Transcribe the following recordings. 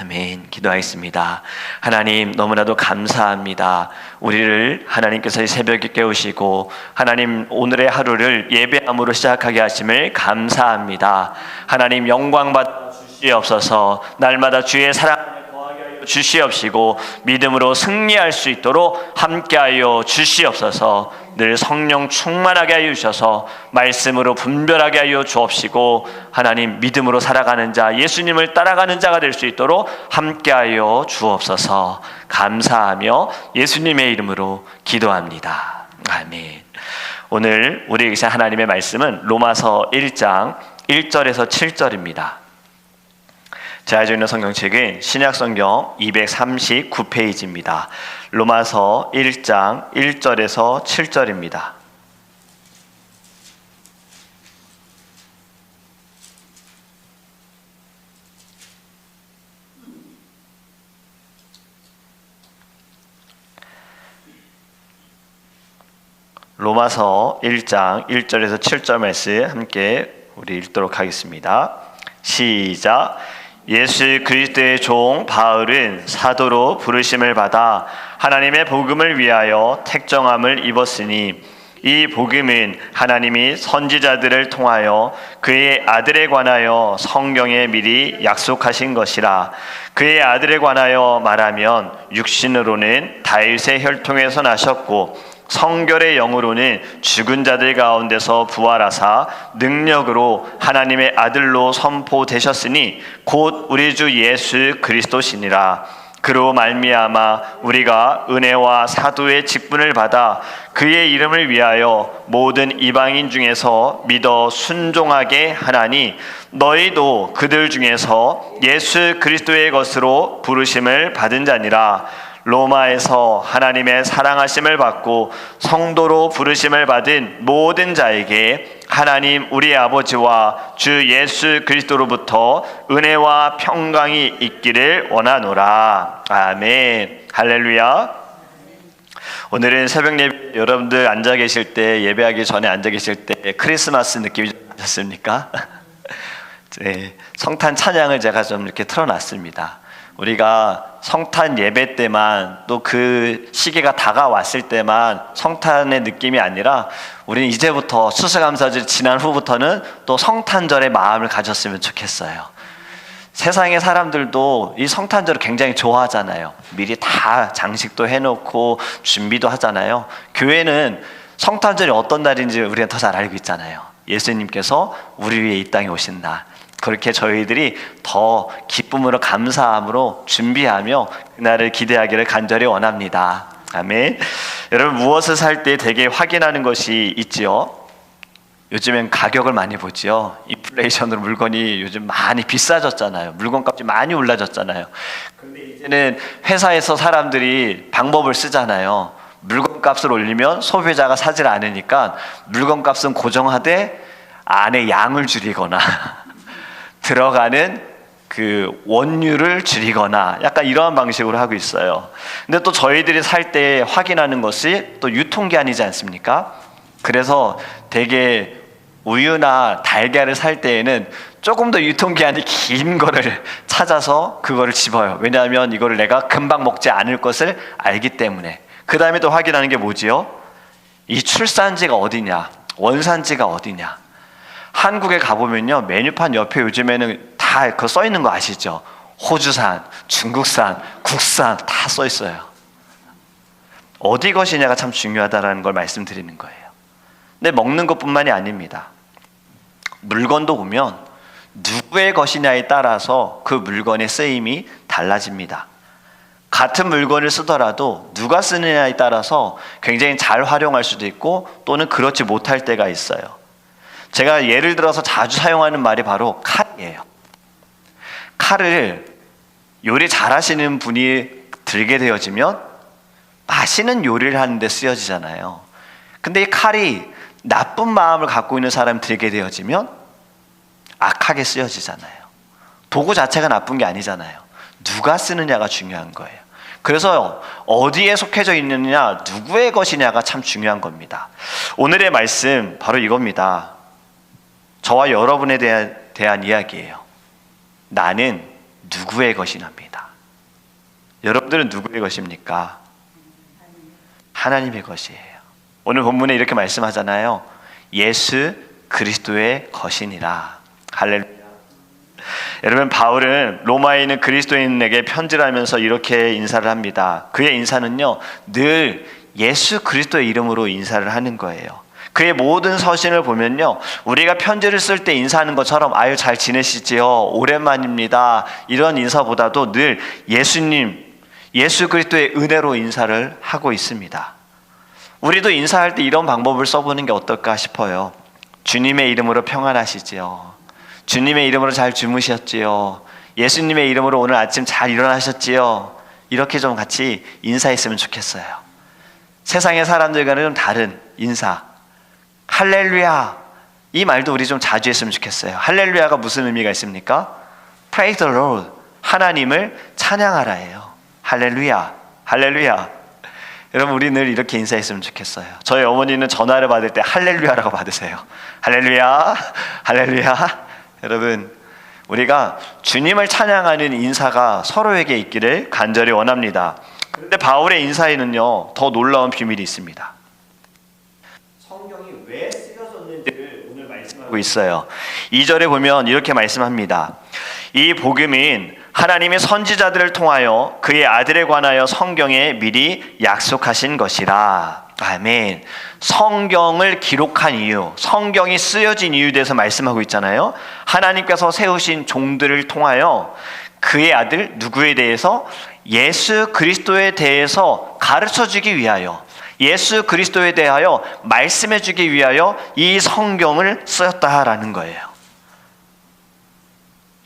아멘. 기도하겠습니다. 하나님, 너무나도 감사합니다. 우리를 하나님께서 이 새벽에 깨우시고 하나님 오늘의 하루를 예배함으로 시작하게 하심을 감사합니다. 하나님, 영광 받아 주시옵소서. 날마다 주의 사랑 주시옵시고 믿음으로 승리할 수 있도록 함께하여 주시옵소서. 늘 성령 충만하게 하여 주셔서 말씀으로 분별하게 하여 주옵시고 하나님, 믿음으로 살아가는 자, 예수님을 따라가는 자가 될 수 있도록 함께하여 주옵소서. 감사하며 예수님의 이름으로 기도합니다. 아멘. 오늘 우리에게 주신 하나님의 말씀은 로마서 1장 1절에서 7절입니다. 제가 가지고 있는 성경책은 신약성경 239페이지입니다. 로마서 1장 1절에서 7절입니다. 로마서 1장 1절에서 7절 말씀 함께 우리 읽도록 하겠습니다. 시작. 예수 그리스도의 종 바울은 사도로 부르심을 받아 하나님의 복음을 위하여 택정함을 입었으니 이 복음은 하나님이 선지자들을 통하여 그의 아들에 관하여 성경에 미리 약속하신 것이라. 그의 아들에 관하여 말하면 육신으로는 다윗의 혈통에서 나셨고 성결의 영으로는 죽은 자들 가운데서 부활하사 능력으로 하나님의 아들로 선포되셨으니 곧 우리 주 예수 그리스도시니라. 그로 말미암아 우리가 은혜와 사도의 직분을 받아 그의 이름을 위하여 모든 이방인 중에서 믿어 순종하게 하나니 너희도 그들 중에서 예수 그리스도의 것으로 부르심을 받은 자니라. 로마에서 하나님의 사랑하심을 받고 성도로 부르심을 받은 모든 자에게 하나님 우리 아버지와 주 예수 그리스도로부터 은혜와 평강이 있기를 원하노라. 아멘. 할렐루야. 오늘은 새벽 예배, 여러분들 앉아 계실 때, 예배하기 전에 앉아 계실 때 크리스마스 느낌이 나셨습니까? 네, 성탄 찬양을 제가 좀 이렇게 틀어놨습니다. 우리가 성탄 예배 때만, 또 그 시기가 다가왔을 때만 성탄의 느낌이 아니라 우리는 이제부터 추수감사절 지난 후부터는 또 성탄절의 마음을 가졌으면 좋겠어요. 세상의 사람들도 이 성탄절을 굉장히 좋아하잖아요. 미리 다 장식도 해놓고 준비도 하잖아요. 교회는 성탄절이 어떤 날인지 우리가 더 잘 알고 있잖아요. 예수님께서 우리 위해 이 땅에 오신 날, 그렇게 저희들이 더 기쁨으로 감사함으로 준비하며 그날을 기대하기를 간절히 원합니다. 아멘. 여러분, 무엇을 살 때 되게 확인하는 것이 있지요. 요즘엔 가격을 많이 보지요. 인플레이션으로 물건이 요즘 많이 비싸졌잖아요. 물건값이 많이 올라졌잖아요. 근데 이제는 회사에서 사람들이 방법을 쓰잖아요. 물건값을 올리면 소비자가 사질 않으니까 물건값은 고정하되 안에 양을 줄이거나 들어가는 그 원유를 줄이거나 약간 이러한 방식으로 하고 있어요. 근데 또 저희들이 살 때 확인하는 것이 또 유통기한이지 않습니까? 그래서 되게 우유나 달걀을 살 때에는 조금 더 유통기한이 긴 거를 찾아서 그거를 집어요. 왜냐하면 이거를 내가 금방 먹지 않을 것을 알기 때문에. 그 다음에 또 확인하는 게 뭐지요? 이 출산지가 어디냐, 원산지가 어디냐. 한국에 가보면요, 메뉴판 옆에 요즘에는 다 그거 써 있는 거 아시죠? 호주산, 중국산, 국산 다 써 있어요. 어디 것이냐가 참 중요하다는 걸 말씀드리는 거예요. 근데 먹는 것뿐만이 아닙니다. 물건도 보면 누구의 것이냐에 따라서 그 물건의 쓰임이 달라집니다. 같은 물건을 쓰더라도 누가 쓰느냐에 따라서 굉장히 잘 활용할 수도 있고 또는 그렇지 못할 때가 있어요. 제가 예를 들어서 자주 사용하는 말이 바로 칼이에요. 칼을 요리 잘하시는 분이 들게 되어지면 맛있는 요리를 하는데 쓰여지잖아요. 근데 이 칼이 나쁜 마음을 갖고 있는 사람이 들게 되어지면 악하게 쓰여지잖아요. 도구 자체가 나쁜 게 아니잖아요. 누가 쓰느냐가 중요한 거예요. 그래서 어디에 속해져 있느냐, 누구의 것이냐가 참 중요한 겁니다. 오늘의 말씀 바로 이겁니다. 저와 여러분에 대한 이야기예요. 나는 누구의 것이랍니다. 여러분들은 누구의 것입니까? 하나님의 것이에요. 오늘 본문에 이렇게 말씀하잖아요. 예수 그리스도의 것이니라. 할렐루야. 여러분, 바울은 로마에 있는 그리스도인에게 편지를 하면서 이렇게 인사를 합니다. 그의 인사는요, 늘 예수 그리스도의 이름으로 인사를 하는 거예요. 그의 모든 서신을 보면요, 우리가 편지를 쓸 때 인사하는 것처럼 아유 잘 지내시지요, 오랜만입니다, 이런 인사보다도 늘 예수님, 예수 그리스도의 은혜로 인사를 하고 있습니다. 우리도 인사할 때 이런 방법을 써보는 게 어떨까 싶어요. 주님의 이름으로 평안하시지요, 주님의 이름으로 잘 주무셨지요, 예수님의 이름으로 오늘 아침 잘 일어나셨지요. 이렇게 좀 같이 인사했으면 좋겠어요. 세상의 사람들과는 좀 다른 인사, 할렐루야, 이 말도 우리 좀 자주 했으면 좋겠어요. 할렐루야가 무슨 의미가 있습니까? Praise the Lord, 하나님을 찬양하라예요. 할렐루야, 할렐루야. 여러분, 우리 늘 이렇게 인사했으면 좋겠어요. 저희 어머니는 전화를 받을 때 할렐루야라고 받으세요. 할렐루야, 할렐루야. 여러분, 우리가 주님을 찬양하는 인사가 서로에게 있기를 간절히 원합니다. 그런데 바울의 인사에는요, 더 놀라운 비밀이 있습니다. 성경이 왜 쓰여졌는지를 오늘 말씀하고 있어요. 2절에 보면 이렇게 말씀합니다. 이 복음은 하나님의 선지자들을 통하여 그의 아들에 관하여 성경에 미리 약속하신 것이라. 아멘. 성경을 기록한 이유, 성경이 쓰여진 이유에 대해서 말씀하고 있잖아요. 하나님께서 세우신 종들을 통하여 그의 아들 누구에 대해서? 예수 그리스도에 대해서 가르쳐주기 위하여, 예수 그리스도에 대하여 말씀해주기 위하여 이 성경을 쓰였다라는 거예요.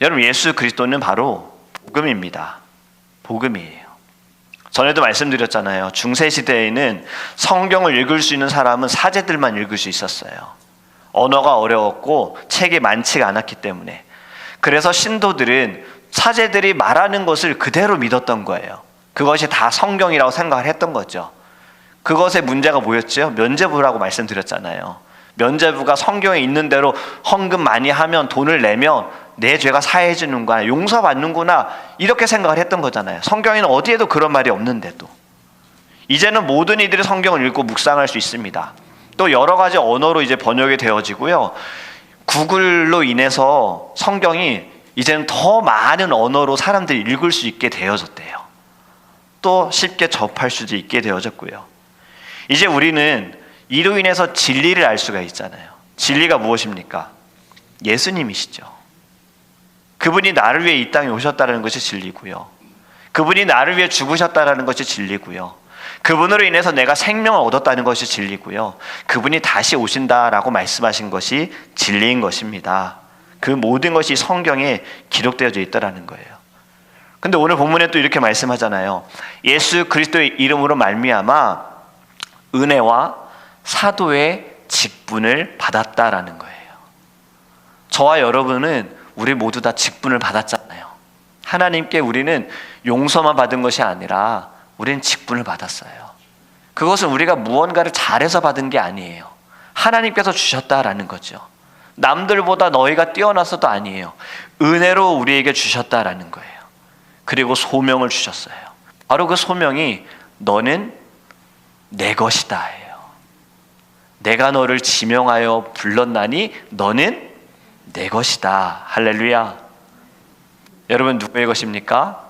여러분, 예수 그리스도는 바로 복음입니다. 복음이에요. 전에도 말씀드렸잖아요. 중세시대에는 성경을 읽을 수 있는 사람은 사제들만 읽을 수 있었어요. 언어가 어려웠고 책이 많지가 않았기 때문에. 그래서 신도들은 사제들이 말하는 것을 그대로 믿었던 거예요. 그것이 다 성경이라고 생각을 했던 거죠. 그것의 문제가 뭐였죠? 면죄부라고 말씀드렸잖아요. 면죄부가 성경에 있는 대로 헌금 많이 하면, 돈을 내면 내 죄가 사해지는구나, 용서받는구나, 이렇게 생각을 했던 거잖아요. 성경에는 어디에도 그런 말이 없는데도. 이제는 모든 이들이 성경을 읽고 묵상할 수 있습니다. 또 여러 가지 언어로 이제 번역이 되어지고요. 구글로 인해서 성경이 이제는 더 많은 언어로 사람들이 읽을 수 있게 되어졌대요. 또 쉽게 접할 수도 있게 되어졌고요. 이제 우리는 이로 인해서 진리를 알 수가 있잖아요. 진리가 무엇입니까? 예수님이시죠. 그분이 나를 위해 이 땅에 오셨다는 것이 진리고요. 그분이 나를 위해 죽으셨다는 것이 진리고요. 그분으로 인해서 내가 생명을 얻었다는 것이 진리고요. 그분이 다시 오신다라고 말씀하신 것이 진리인 것입니다. 그 모든 것이 성경에 기록되어져 있다라는 거예요. 근데 오늘 본문에 또 이렇게 말씀하잖아요. 예수 그리스도의 이름으로 말미암아 은혜와 사도의 직분을 받았다라는 거예요. 저와 여러분은 우리 모두 다 직분을 받았잖아요. 하나님께 우리는 용서만 받은 것이 아니라 우리는 직분을 받았어요. 그것은 우리가 무언가를 잘해서 받은 게 아니에요. 하나님께서 주셨다라는 거죠. 남들보다 너희가 뛰어나서도 아니에요. 은혜로 우리에게 주셨다라는 거예요. 그리고 소명을 주셨어요. 바로 그 소명이 너는 내 것이다예요. 내가 너를 지명하여 불렀나니 너는 내 것이다. 할렐루야. 여러분, 누구의 것입니까?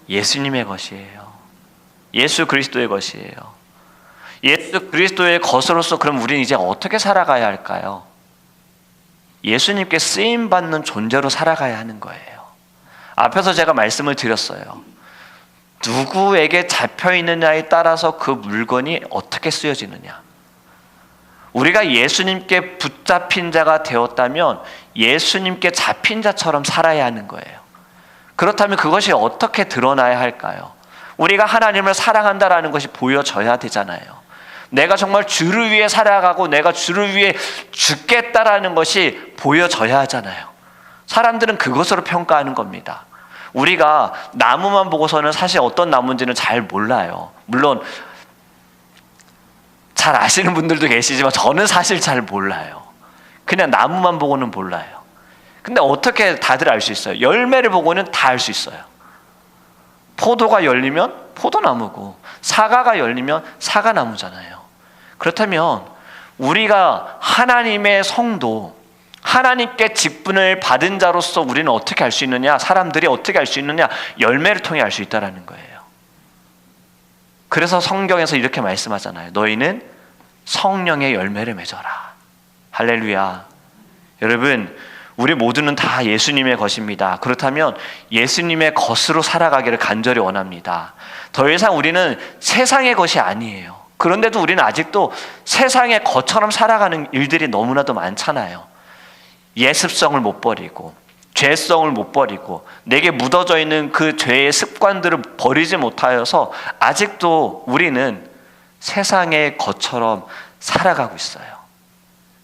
예수님의 것이에요. 예수 그리스도의 것이에요. 예수 그리스도의 것으로서 그럼 우리는 이제 어떻게 살아가야 할까요? 예수님께 쓰임받는 존재로 살아가야 하는 거예요. 앞에서 제가 말씀을 드렸어요. 누구에게 잡혀있느냐에 따라서 그 물건이 어떻게 쓰여지느냐. 우리가 예수님께 붙잡힌 자가 되었다면 예수님께 잡힌 자처럼 살아야 하는 거예요. 그렇다면 그것이 어떻게 드러나야 할까요? 우리가 하나님을 사랑한다라는 것이 보여져야 되잖아요. 내가 정말 주를 위해 살아가고 내가 주를 위해 죽겠다라는 것이 보여져야 하잖아요. 사람들은 그것으로 평가하는 겁니다. 우리가 나무만 보고서는 사실 어떤 나무인지는 잘 몰라요. 물론 잘 아시는 분들도 계시지만 저는 사실 잘 몰라요. 그냥 나무만 보고는 몰라요. 근데 어떻게 다들 알 수 있어요? 열매를 보고는 다 알 수 있어요. 포도가 열리면 포도나무고 사과가 열리면 사과나무잖아요. 그렇다면 우리가 하나님의 성도, 하나님께 직분을 받은 자로서 우리는 어떻게 알 수 있느냐? 사람들이 어떻게 알 수 있느냐? 열매를 통해 알 수 있다는 거예요. 그래서 성경에서 이렇게 말씀하잖아요. 너희는 성령의 열매를 맺어라. 할렐루야. 여러분, 우리 모두는 다 예수님의 것입니다. 그렇다면 예수님의 것으로 살아가기를 간절히 원합니다. 더 이상 우리는 세상의 것이 아니에요. 그런데도 우리는 아직도 세상의 것처럼 살아가는 일들이 너무나도 많잖아요. 예습성을 못 버리고 죄성을 못 버리고 내게 묻어져 있는 그 죄의 습관들을 버리지 못하여서 아직도 우리는 세상의 것처럼 살아가고 있어요.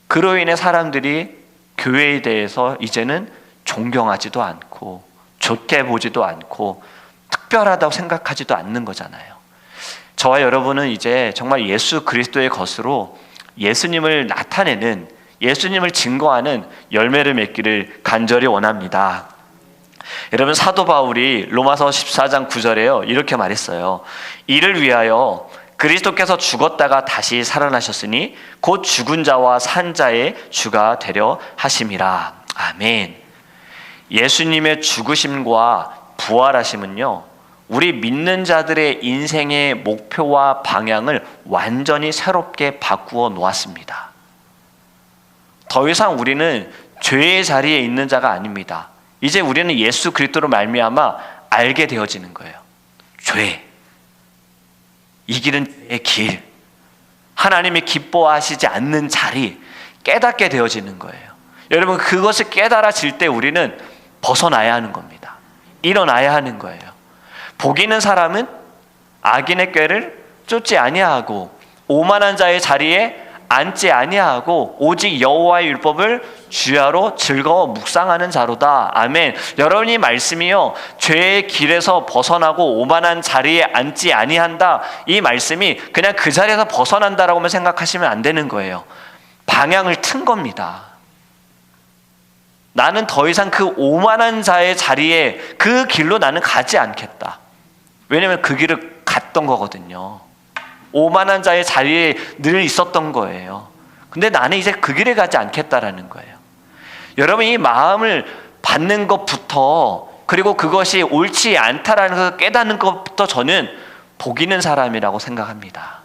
그로 인해 사람들이 교회에 대해서 이제는 존경하지도 않고 좋게 보지도 않고 특별하다고 생각하지도 않는 거잖아요. 저와 여러분은 이제 정말 예수 그리스도의 것으로 예수님을 나타내는, 예수님을 증거하는 열매를 맺기를 간절히 원합니다. 여러분, 사도 바울이 로마서 14장 9절에요 이렇게 말했어요. 이를 위하여 그리스도께서 죽었다가 다시 살아나셨으니 곧 죽은 자와 산 자의 주가 되려 하심이라. 아멘. 예수님의 죽으심과 부활하심은요, 우리 믿는 자들의 인생의 목표와 방향을 완전히 새롭게 바꾸어 놓았습니다. 더 이상 우리는 죄의 자리에 있는 자가 아닙니다. 이제 우리는 예수 그리스도로 말미암아 알게 되어지는 거예요. 죄, 이 길은 죄의 길, 하나님이 기뻐하시지 않는 자리, 깨닫게 되어지는 거예요. 여러분, 그것을 깨달아질 때 우리는 벗어나야 하는 겁니다. 일어나야 하는 거예요. 복 있는 사람은 악인의 꾀를 쫓지 아니하고 오만한 자의 자리에 앉지 아니하고 오직 여호와의 율법을 주야로 즐거워 묵상하는 자로다. 아멘. 여러분이 말씀이요, 죄의 길에서 벗어나고 오만한 자리에 앉지 아니한다, 이 말씀이 그냥 그 자리에서 벗어난다라고만 생각하시면 안 되는 거예요. 방향을 튼 겁니다. 나는 더 이상 그 오만한 자의 자리에, 그 길로 나는 가지 않겠다. 왜냐하면 그 길을 갔던 거거든요. 오만한 자의 자리에 늘 있었던 거예요. 근데 나는 이제 그 길에 가지 않겠다라는 거예요. 여러분, 이 마음을 받는 것부터, 그리고 그것이 옳지 않다라는 것을 깨닫는 것부터 저는 복 있는 사람이라고 생각합니다.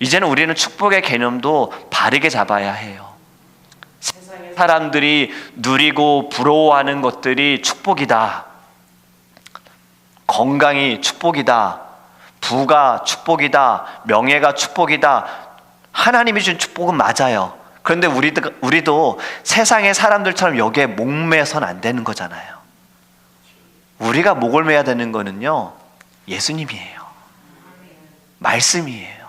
이제는 우리는 축복의 개념도 바르게 잡아야 해요. 세상의 사람들이 누리고 부러워하는 것들이 축복이다. 건강이 축복이다. 부가 축복이다. 명예가 축복이다. 하나님이 준 축복은 맞아요. 그런데 우리도 세상의 사람들처럼 여기에 목매선 안 되는 거잖아요. 우리가 목을 매야 되는 거는요, 예수님이에요. 말씀이에요.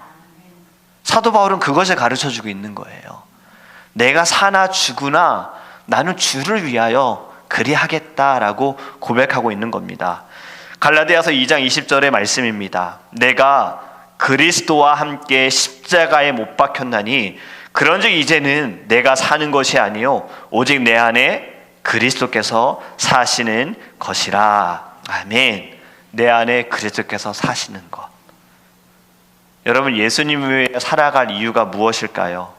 사도 바울은 그것을 가르쳐주고 있는 거예요. 내가 사나 죽으나 나는 주를 위하여 그리하겠다라고 고백하고 있는 겁니다. 갈라디아서 2장 20절의 말씀입니다. 내가 그리스도와 함께 십자가에 못 박혔나니 그런즉 이제는 내가 사는 것이 아니요 오직 내 안에 그리스도께서 사시는 것이라. 아멘. 내 안에 그리스도께서 사시는 것. 여러분, 예수님 위해 살아갈 이유가 무엇일까요?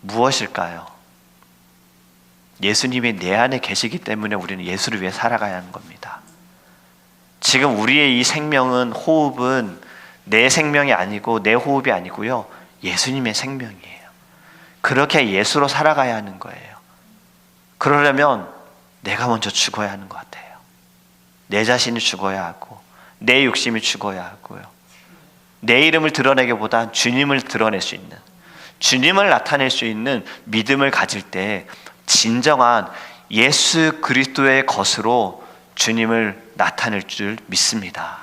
무엇일까요? 예수님이 내 안에 계시기 때문에 우리는 예수를 위해 살아가야 하는 겁니다. 지금 우리의 이 생명은, 호흡은 내 생명이 아니고 내 호흡이 아니고요, 예수님의 생명이에요. 그렇게 예수로 살아가야 하는 거예요. 그러려면 내가 먼저 죽어야 하는 것 같아요. 내 자신이 죽어야 하고 내 욕심이 죽어야 하고요, 내 이름을 드러내기보단 주님을 드러낼 수 있는, 주님을 나타낼 수 있는 믿음을 가질 때 진정한 예수 그리스도의 것으로 주님을 나타낼 줄 믿습니다.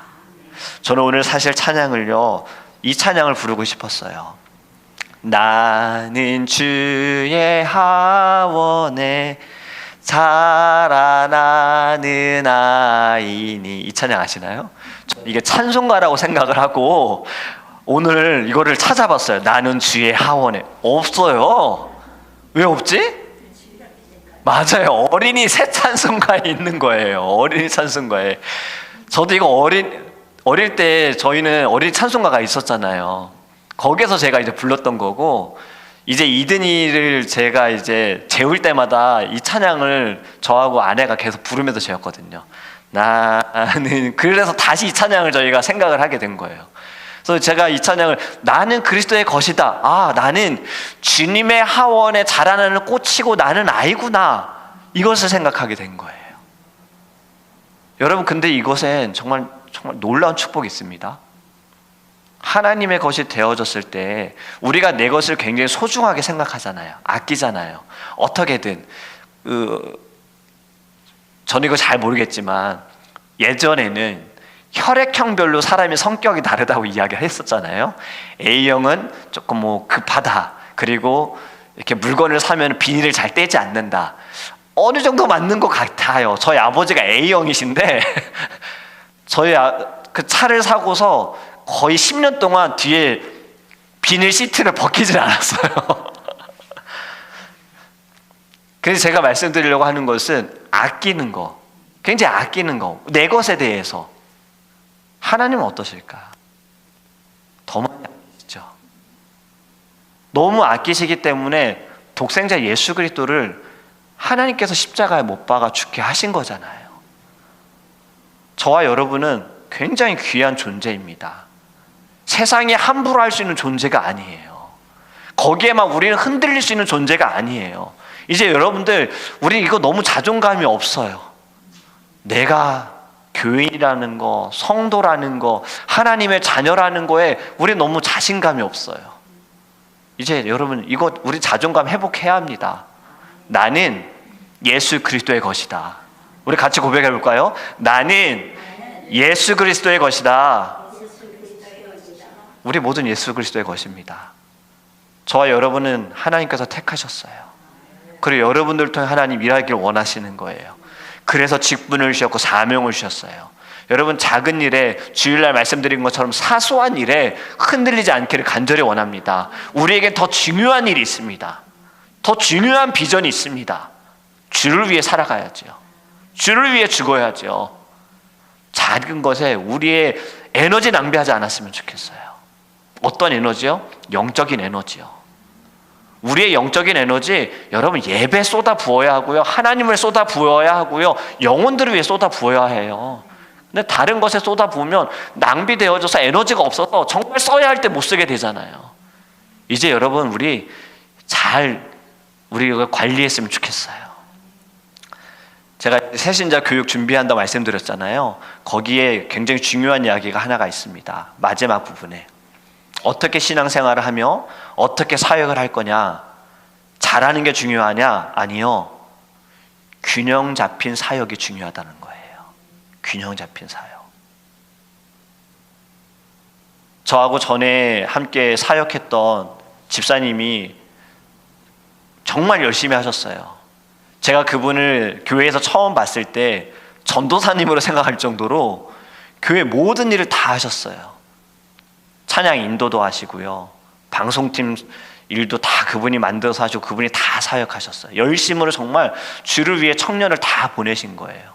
저는 오늘 사실 찬양을요, 이 찬양을 부르고 싶었어요. 나는 주의 하원에 자라나는 아이니. 이 찬양 아시나요? 이게 찬송가라고 생각을 하고 오늘 이거를 찾아봤어요. 나는 주의 하원에. 없어요. 왜 없지? 맞아요. 어린이 새 찬송가에 있는 거예요. 어린이 찬송가에. 저도 이거 어릴 때 저희는 어린이 찬송가가 있었잖아요. 거기에서 제가 이제 불렀던 거고, 이제 이든이를 제가 이제 재울 때마다 이 찬양을 저하고 아내가 계속 부르면서 재웠거든요. 나는, 그래서 다시 이 찬양을 저희가 생각을 하게 된 거예요. 그래서 제가 이 찬양을, 나는 그리스도의 것이다. 아, 나는 주님의 하원에 자라나는 꽃이고 나는 아이구나. 이것을 생각하게 된 거예요. 여러분, 근데 이것엔 정말 놀라운 축복이 있습니다. 하나님의 것이 되어졌을 때 우리가 내 것을 굉장히 소중하게 생각하잖아요. 아끼잖아요. 어떻게든 저는 이거 잘 모르겠지만 예전에는 혈액형별로 사람의 성격이 다르다고 이야기를 했었잖아요. A형은 조금 급하다. 그리고 이렇게 물건을 사면 비닐을 잘 떼지 않는다. 어느 정도 맞는 것 같아요. 저희 아버지가 A형이신데 저희 그 차를 사고서 거의 10년 동안 뒤에 비닐 시트를 벗기질 않았어요. 그래서 제가 말씀드리려고 하는 것은 아끼는 거, 굉장히 아끼는 거, 내 것에 대해서. 하나님은 어떠실까? 더 많이 아끼시죠. 너무 아끼시기 때문에 독생자 예수 그리스도를 하나님께서 십자가에 못 박아 죽게 하신 거잖아요. 저와 여러분은 굉장히 귀한 존재입니다. 세상이 함부로 할 수 있는 존재가 아니에요. 거기에만 우리는 흔들릴 수 있는 존재가 아니에요. 이제 여러분들, 우리 이거 너무 자존감이 없어요. 내가 교인이라는 거, 성도라는 거, 하나님의 자녀라는 거에 우리 너무 자신감이 없어요. 이제 여러분, 이거 우리 자존감 회복해야 합니다. 나는 예수 그리스도의 것이다. 우리 같이 고백해 볼까요? 나는 예수 그리스도의 것이다. 우리 모든 예수 그리스도의 것입니다. 저와 여러분은 하나님께서 택하셨어요. 그리고 여러분들 통해 하나님 일하기를 원하시는 거예요. 그래서 직분을 주셨고 사명을 주셨어요. 여러분, 작은 일에, 주일날 말씀드린 것처럼 사소한 일에 흔들리지 않기를 간절히 원합니다. 우리에게 더 중요한 일이 있습니다. 더 중요한 비전이 있습니다. 주를 위해 살아가야죠. 주를 위해 죽어야죠. 작은 것에 우리의 에너지 낭비하지 않았으면 좋겠어요. 어떤 에너지요? 영적인 에너지요. 우리의 영적인 에너지, 여러분, 예배 쏟아 부어야 하고요, 하나님을 쏟아 부어야 하고요, 영혼들을 위해 쏟아 부어야 해요. 근데 다른 것에 쏟아 부으면 낭비되어져서 에너지가 없어서 정말 써야 할 때 못 쓰게 되잖아요. 이제 여러분, 우리가 관리했으면 좋겠어요. 제가 새신자 교육 준비한다고 말씀드렸잖아요. 거기에 굉장히 중요한 이야기가 하나가 있습니다. 마지막 부분에. 어떻게 신앙생활을 하며 어떻게 사역을 할 거냐, 잘하는 게 중요하냐? 아니요. 균형 잡힌 사역이 중요하다는 거예요. 균형 잡힌 사역. 저하고 전에 함께 사역했던 집사님이 정말 열심히 하셨어요. 제가 그분을 교회에서 처음 봤을 때 전도사님으로 생각할 정도로 교회 모든 일을 다 하셨어요. 찬양 인도도 하시고요, 방송팀 일도 다 그분이 만들어서 하시고 그분이 다 사역하셨어요. 열심으로 정말 주를 위해 청년을 다 보내신 거예요.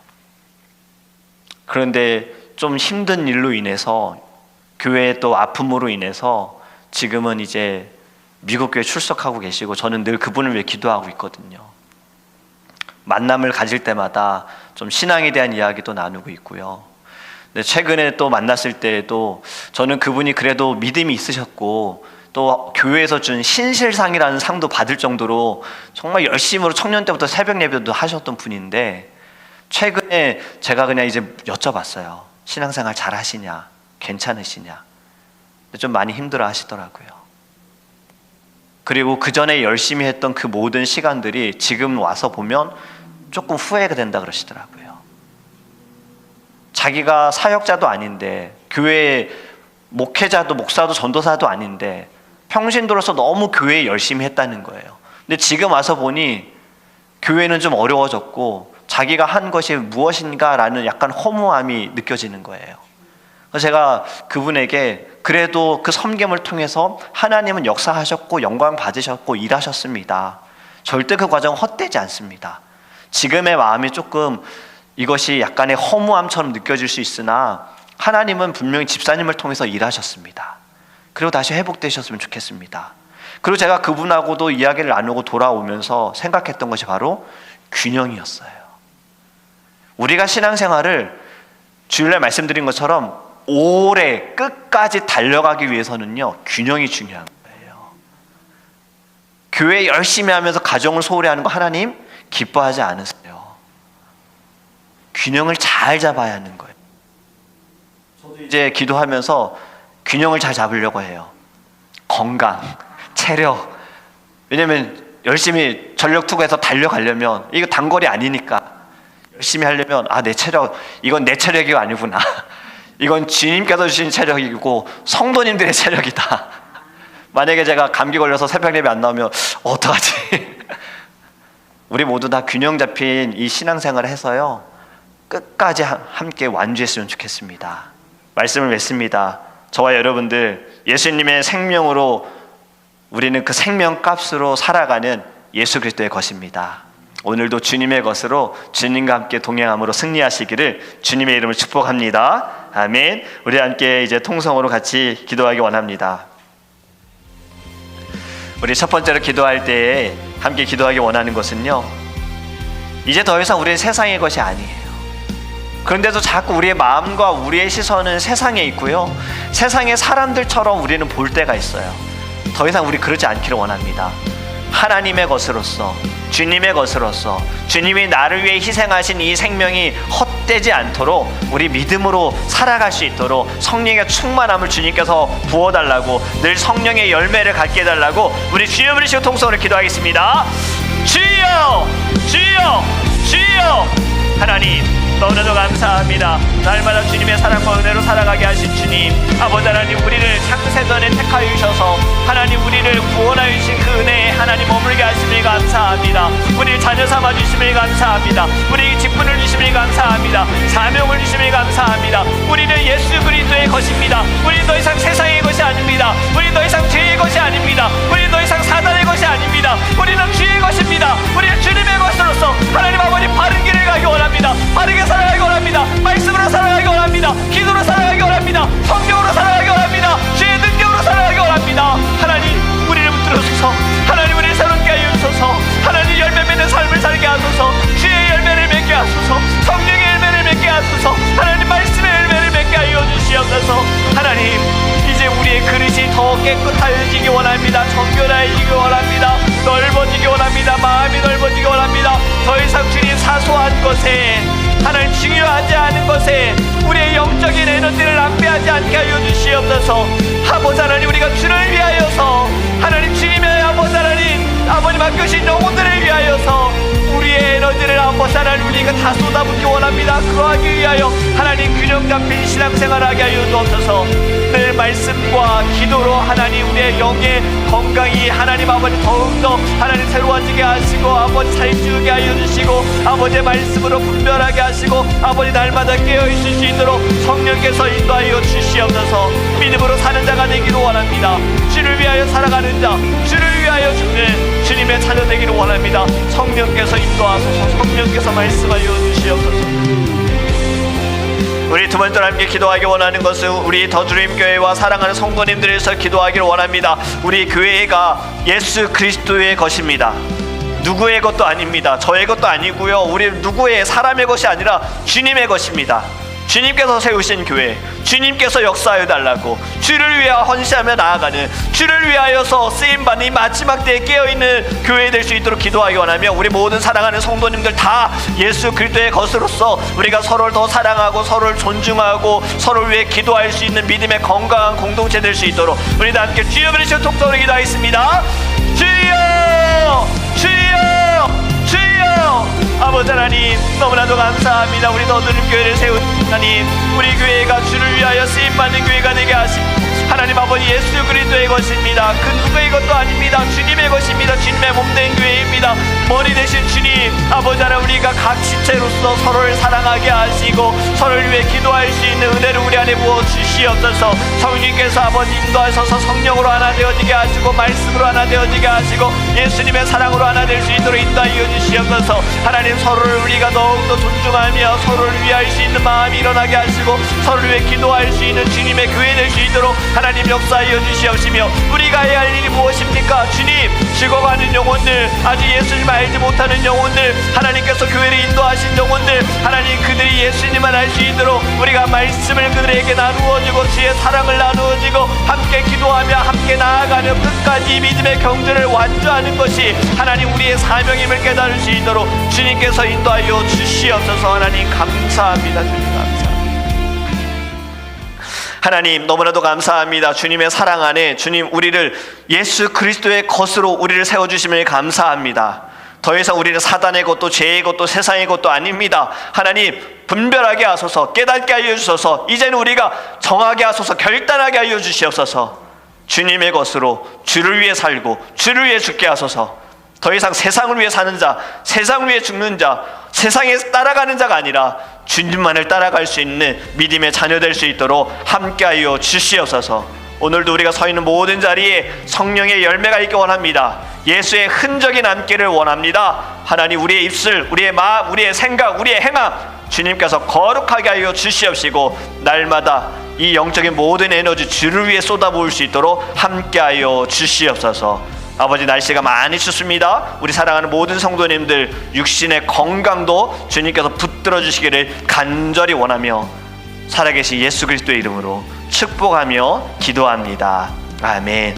그런데 좀 힘든 일로 인해서, 교회의 또 아픔으로 인해서 지금은 이제 미국 교회 출석하고 계시고, 저는 늘 그분을 위해 기도하고 있거든요. 만남을 가질 때마다 좀 신앙에 대한 이야기도 나누고 있고요. 근데 최근에 또 만났을 때에도 저는 그분이 그래도 믿음이 있으셨고, 또 교회에서 준 신실상이라는 상도 받을 정도로 정말 열심으로 청년 때부터 새벽 예배도 하셨던 분인데, 최근에 제가 그냥 이제 여쭤봤어요. 신앙생활 잘 하시냐? 괜찮으시냐? 근데 좀 많이 힘들어 하시더라고요. 그리고 그 전에 열심히 했던 그 모든 시간들이 지금 와서 보면 조금 후회가 된다 그러시더라고요. 자기가 사역자도 아닌데, 교회 목회자도 목사도 전도사도 아닌데 평신도로서 너무 교회에 열심히 했다는 거예요. 근데 지금 와서 보니 교회는 좀 어려워졌고 자기가 한 것이 무엇인가라는 약간 허무함이 느껴지는 거예요. 그래서 제가 그분에게, 그래도 그 섬김을 통해서 하나님은 역사하셨고 영광 받으셨고 일하셨습니다. 절대 그 과정은 헛되지 않습니다. 지금의 마음이 조금 이것이 약간의 허무함처럼 느껴질 수 있으나 하나님은 분명히 집사님을 통해서 일하셨습니다. 그리고 다시 회복되셨으면 좋겠습니다. 그리고 제가 그분하고도 이야기를 나누고 돌아오면서 생각했던 것이 바로 균형이었어요. 우리가 신앙생활을 주일날 말씀드린 것처럼 오래 끝까지 달려가기 위해서는요, 균형이 중요한 거예요. 교회 열심히 하면서 가정을 소홀히 하는 거 하나님 기뻐하지 않으세요. 균형을 잘 잡아야 하는 거예요. 저도 이제 기도하면서 균형을 잘 잡으려고 해요. 건강, 체력. 왜냐면 열심히 전력 투구해서 달려가려면 이거 단거리 아니니까 열심히 하려면 내 체력, 이건 내 체력이 아니구나. 이건 주님께서 주신 체력이고 성도님들의 체력이다. 만약에 제가 감기 걸려서 새벽 예배 안 나오면 어떡하지? 우리 모두 다 균형 잡힌 이 신앙생활을 해서요, 끝까지 함께 완주했으면 좋겠습니다. 말씀을 맺습니다. 저와 여러분들 예수님의 생명으로 우리는 그 생명값으로 살아가는 예수 그리스도의 것입니다. 오늘도 주님의 것으로 주님과 함께 동행함으로 승리하시기를 주님의 이름을 축복합니다. 아멘. 우리 함께 이제 통성으로 같이 기도하기 원합니다. 우리 첫 번째로 기도할 때에 함께 기도하기 원하는 것은요, 이제 더 이상 우리의 세상의 것이 아니에요. 그런데도 자꾸 우리의 마음과 우리의 시선은 세상에 있고요, 세상의 사람들처럼 우리는 볼 때가 있어요. 더 이상 우리 그러지 않기를 원합니다. 하나님의 것으로서, 주님의 것으로서, 주님이 나를 위해 희생하신 이 생명이 헛되지 않도록 우리 믿음으로 살아갈 수 있도록 성령의 충만함을 주님께서 부어달라고, 늘 성령의 열매를 갖게 해달라고 우리 주여 부르시고 통성으로 기도하겠습니다. 주여, 주여, 주여. 하나님 너무나도 감사합니다. 날마다 주님의 사랑과 은혜로 살아가게 하신 주님, 아버지 하나님, 우리를 창세전에 택하여 주셔서 하나님 우리를 구원하여 주신 그 은혜에 하나님 머물게 하심을 감사합니다. 우리를 자녀 삼아 주심을 감사합니다. 우리에게 직분을 주심을 감사합니다. 사명을 주심을 감사합니다. 우리는 예수 그리스도의 것입니다. 우리는 더 이상 세상의 것이 아닙니다. 우리는 더 이상 죄의 것이 아닙니다. 우리는 더 이상 사단의 것이 아닙니다. 우리는 주의 것입니다. 우리는 주님의 것으로서 하나님 아버지 바른 길을 가기 원합니다. 바르게 살아가기 원합니다. 말씀으로 살아가기 원합니다. 기도로 살아가기 원합니다. 성경으로 살아가기 원합니다. 주의 능력으로 살아가기 원합니다. 하나님 우리를 붙들어주소서. 하나님 우리를 새롭게 하여 주소서. 하나님 열매 맺는 삶을 살게 하소서. 주의 열매를 맺게 하소서. 성령의 열매를 맺게 하소서. 하나님 말씀의 열매를 맺게 하여 주시옵소서. 하나님 이제 우리의 그릇이 더 깨끗해지기 원합니다. 정결해지기 원합니다. 넓어지기 원합니다. 마음이 넓어지기 원합니다. 더 이상 주님 사소한 것에, 하나님 중요하지 않은 것에 우리의 영적인 에너지를 낭비하지 않게 하여 주시옵소서. 아버지 하나님 우리가 주를 위하여서, 하나님 주님의 아버지 하나님 아버지 맡겨주신 영혼들을 위하여서 우리의 에너지를 아버지 하나님 우리가 다 쏟아붓기 원합니다. 그러하기 위하여 하나님 균형 잡힌 신앙생활하게 하여 주옵소서. 늘 말씀과 기도로 하나님 우리의 영의 건강이 하나님 아버지 더욱더 하나님 새로워지게 하시고, 아버지 살찌우게 하여 주시고, 아버지의 말씀으로 분별하게 하시고, 아버지 날마다 깨어있을 수 있도록 성령께서 인도하여 주시옵소서. 믿음으로 사는 자가 되기를 원합니다. 주를 위하여 살아가는 자, 주를 위하여 죽는 주님의 자녀 되기를 원합니다. 성령께서 인도하소서. 성령께서 말씀하여 주시옵소서. 우리 두 번째로 함께 기도하기 원하는 것은 우리 더드림교회와 사랑하는 성도님들을 위해서 기도하기를 원합니다. 우리 교회가 예수 그리스도의 것입니다. 누구의 것도 아닙니다. 저의 것도 아니고요, 우리 누구의 사람의 것이 아니라 주님의 것입니다. 주님께서 세우신 교회, 주님께서 역사하여 달라고, 주를 위하여 헌신하며 나아가는, 주를 위하여서 쓰임받는 이 마지막 때에 깨어있는 교회 될 수 있도록 기도하기 원하며, 우리 모든 사랑하는 성도님들 다 예수 그리스도의 것으로서 우리가 서로를 더 사랑하고 서로를 존중하고 서로를 위해 기도할 수 있는 믿음의 건강한 공동체 될 수 있도록 우리 다 함께 주여 부르시고 통성으로 기도하겠습니다. 주여, 주여, 주여. 아버지 하나님 너무나도 감사합니다. 우리 너드림 교회를 세운 하나님, 우리 교회가 주를 위하여 쓰임받는 교회가 되게 하시고 하나님 아버지 예수 그리스도의 것입니다. 그 누구의 것도 아닙니다. 주님의 것입니다. 주님의 몸된 교회입니다. 머리 대신 주님 아버지 하나님, 우리가 각 지체로서 서로를 사랑하게 하시고 서로를 위해 기도할 수 있는 은혜를 우리 안에 부어 주시옵소서. 성령님께서 아버지 인도하셔서 성령으로 하나 되어지게 하시고 말씀으로 하나 되어지게 하시고 예수님의 사랑으로 하나 될 수 있도록 인도하여 주시옵소서. 하나님, 서로를 우리가 더욱더 존중하며 서로를 위할 수 있는 마음이 일어나게 하시고 서로를 위해 기도할 수 있는 주님의 교회 될 수 있도록 하나님 역사하여 주시옵시며, 우리가 해야 할 일이 무엇입니까? 주님, 죽어가는 영혼들, 아직 예수님을 알지 못하는 영혼들, 하나님께서 교회를 인도하신 영혼들, 하나님 그들이 예수님을 알 수 있도록 우리가 말씀을 그들에게 나누어주고 주의 사랑을 나누어주고 함께 기도하며 함께 나아가며 끝까지 믿음의 경주를 완주하는 것이 하나님 우리의 사명임을 깨달을 수 있도록 주님께서 인도하여 주시옵소서. 하나님 감사합니다. 주님 감사합니다. 하나님 너무나도 감사합니다. 주님의 사랑 안에 주님 우리를 예수 그리스도의 것으로 우리를 세워주심을 감사합니다. 더 이상 우리는 사단의 것도 죄의 것도 세상의 것도 아닙니다. 하나님 분별하게 하소서, 깨닫게 하여 주소서. 이제는 우리가 정하게 하소서, 결단하게 하여 주시옵소서. 주님의 것으로 주를 위해 살고 주를 위해 죽게 하소서. 더 이상 세상을 위해 사는 자, 세상을 위해 죽는 자, 세상에 따라가는 자가 아니라 주님만을 따라갈 수 있는 믿음의 자녀 될 수 있도록 함께하여 주시옵소서. 오늘도 우리가 서 있는 모든 자리에 성령의 열매가 있기 원합니다. 예수의 흔적이 남기를 원합니다. 하나님, 우리의 입술, 우리의 마음, 우리의 생각, 우리의 행함 주님께서 거룩하게 하여 주시옵시고 날마다 이 영적인 모든 에너지 주를 위해 쏟아부을 수 있도록 함께하여 주시옵소서. 아버지, 날씨가 많이 춥습니다. 우리 사랑하는 모든 성도님들 육신의 건강도 주님께서 붙들어 주시기를 간절히 원하며 살아계신 예수 그리스도의 이름으로 축복하며 기도합니다. 아멘.